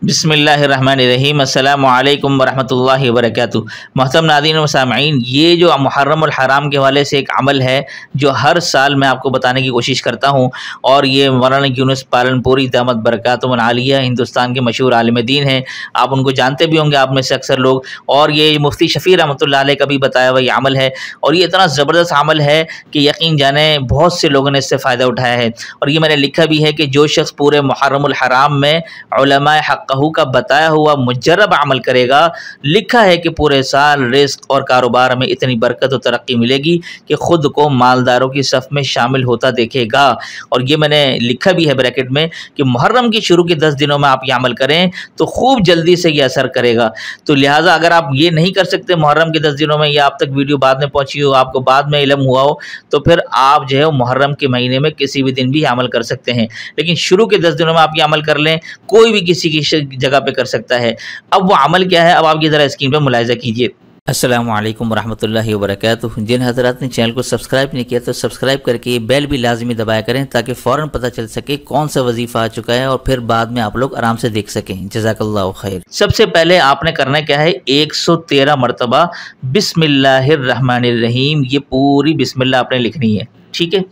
बिस्मिल्लाहिर्रहमानिर्रहीम अस्सलामु अलैकुम वरहमतुल्लाहि वबरकातुहू। मोहतरम नाज़रीन व सामईन, ये जो मुहर्रमुल हराम के हवाले से एक अमल है जो हर साल मैं आपको बताने की कोशिश करता हूँ, और ये मौलाना यूनुस पालनपुरी दामत बरकातुहुल आलिया हिंदुस्तान के मशहूर आलिम दीन हैं। आप उनको जानते भी होंगे, आप में से अक्सर लोग। और ये मुफ्ती शफ़ी रहमतुल्लाह अलैह का भी बताया हुआ ये अमल है, और ये इतना ज़बरदस्त अमल है कि यकीन जाने बहुत से लोगों ने इससे फ़ायदा उठाया है। और ये मैंने लिखा भी है कि जो शख्स पूरे मुहर्रमुल हराम में उलमाए हक़्क़हू का बताया हुआ मुजर्रब अमल करेगा, लिखा है कि पूरे साल रिज़्क़ और कारोबार में इतनी बरकत और तरक्की मिलेगी कि ख़ुद को मालदारों की सफ़ में शामिल होता देखेगा। और ये मैंने लिखा भी है ब्रैकेट में कि मुहर्रम की शुरू के 10 दिनों में आप ये अमल करें तो खूब जल्दी से ये असर करेगा। तो लिहाजा अगर आप ये नहीं कर सकते मुहर्रम के 10 दिनों में, या आप तक वीडियो बाद में पहुँची हो, आपको बाद में इल्म हुआ हो, तो फिर आप जो है मुहर्रम के महीने में किसी भी दिन भी अमल कर सकते हैं। लेकिन शुरू के 10 दिनों में आप ये अमल कर लें, कोई भी किसी की जगह पे कर सकता है। अब वो अमल क्या है, अब आप ये ज़रा स्क्रीन पे मुलाहिज़ा कीजिए। अस्सलामु अलैकुम वरहमतुल्लाहि वबरकातुहू। जिन हज़रात ने चैनल को सब्सक्राइब नहीं किया तो सब्सक्राइब करके बेल भी लाजमी दबाया करें, ताकि फ़ौरन पता चल सके कौन सा वजीफ़ा आ चुका है और फिर बाद में आप लोग आराम से देख सकें। जज़ाकल्लाहु खैर। सबसे पहले आपने करना क्या है, 113 मरतबा बिस्मिल्लाहिर्रहमानिर्रहीम, ये पूरी बिस्मिल्लाह आपने लिखनी है, ठीक है।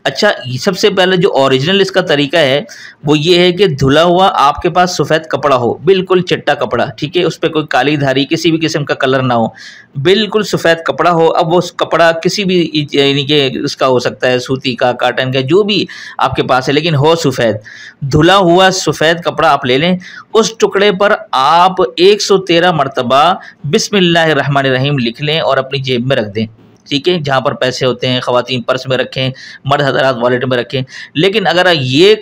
अच्छा, सबसे पहले जो ओरिजिनल इसका तरीका है वो ये है कि धुला हुआ आपके पास सफ़ेद कपड़ा हो, बिल्कुल चिट्टा कपड़ा, ठीक है। उस पर कोई काली धारी किसी भी किस्म का कलर ना हो, बिल्कुल सफ़ेद कपड़ा हो। अब वो कपड़ा किसी भी यानी कि उसका हो सकता है, सूती का, काटन का, जो भी आपके पास है, लेकिन हो सफ़ेद। धुला हुआ सफ़ेद कपड़ा आप ले लें, उस टुकड़े पर आप 113 मरतबा बिस्मिल्लाहिर्रहमानिर्रहीम लिख लें और अपनी जेब में रख दें, ठीक है। जहाँ पर पैसे होते हैं, ख़वातीन पर्स में रखें, मर्द हज़रात वॉलेट में रखें। लेकिन अगर ये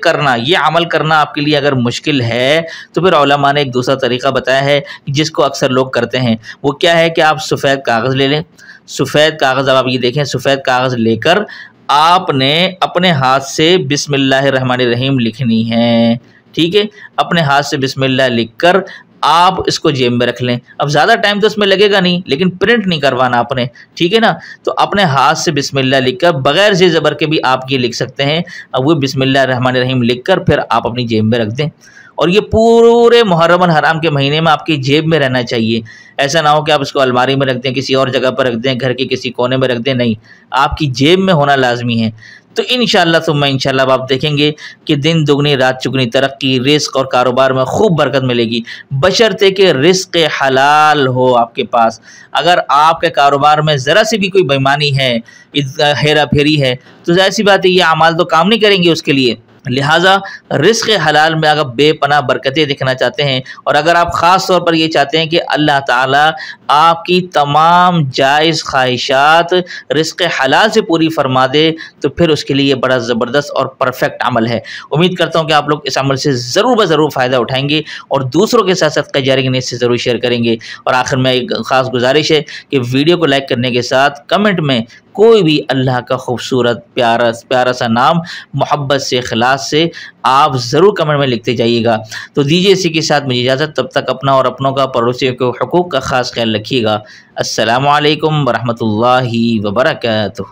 अमल करना आपके लिए अगर मुश्किल है, तो फिर उलमा ने एक दूसरा तरीक़ा बताया है जिसको अक्सर लोग करते हैं। वो क्या है कि आप सफ़ेद कागज़ ले लें। सफ़ेद कागज़, अब आप ये देखें, सफ़ेद कागज़ लेकर आपने अपने हाथ से बिस्मिल्लाहिर्रहमानिर्रहीम लिखनी है, ठीक है। अपने हाथ से बिस्मिल्लाह लिखकर आप इसको जेब में रख लें। अब ज़्यादा टाइम तो इसमें लगेगा नहीं, लेकिन प्रिंट नहीं करवाना आपने, ठीक है ना। तो अपने हाथ से बिस्मिल्लाह लिखकर बग़ैर ज़े ज़बर के भी आप ये लिख सकते हैं। अब वो बिस्मिल्लाहिर्रहमानिर्रहीम लिखकर फिर आप अपनी जेब में रख दें, और ये पूरे मुहर्रमुल हराम के महीने में आपकी जेब में रहना चाहिए। ऐसा ना हो कि आप इसको अलमारी में रख दें, किसी और जगह पर रख दें, घर के किसी कोने में रख दें, नहीं, आपकी जेब में होना लाजमी है। तो इंशाअल्लाह सुम्मा इंशाअल्लाह आप देखेंगे कि दिन दुगनी रात चुगनी तरक्की, रिज़्क़ और कारोबार में खूब बरकत मिलेगी, बशर्ते कि रिज़्क़ हलाल हो आपके पास। अगर आपके कारोबार में ज़रा सी भी कोई बेईमानी है, हेरा फेरी है, तो ज़ाहिर सी बात है ये अमाल तो काम नहीं करेंगे उसके लिए। लिहाजा रिज़्क़ हलाल में अगर बेपनाह बरकतें देखना चाहते हैं, और अगर आप ख़ास तौर पर ये चाहते हैं कि अल्लाह ताला आपकी तमाम जायज़ ख्वाहिशात रिज़्क़ हलाल से पूरी फरमा दे, तो फिर उसके लिए बड़ा ज़बरदस्त और परफेक्ट अमल है। उम्मीद करता हूँ कि आप लोग इस अमल से ज़रूर ज़रूर फ़ायदा उठाएंगे और दूसरों के साथ सदका जारी की नीयत से ज़रूर शेयर करेंगे। और आखिर में एक ख़ास गुजारिश है कि वीडियो को लाइक करने के साथ कमेंट में कोई भी अल्लाह का खूबसूरत प्यारा सा नाम मोहब्बत से, इखलास से आप ज़रूर कमेंट में लिखते जाइएगा। तो दीजिए इसी के साथ मुझे इजाज़त, तब तक अपना और अपनों का, पड़ोसियों के हुकूक़ का ख़ास ख्याल रखिएगा। अस्सलामु अलैकुम वरहमतुल्लाहि वबरकातुहू।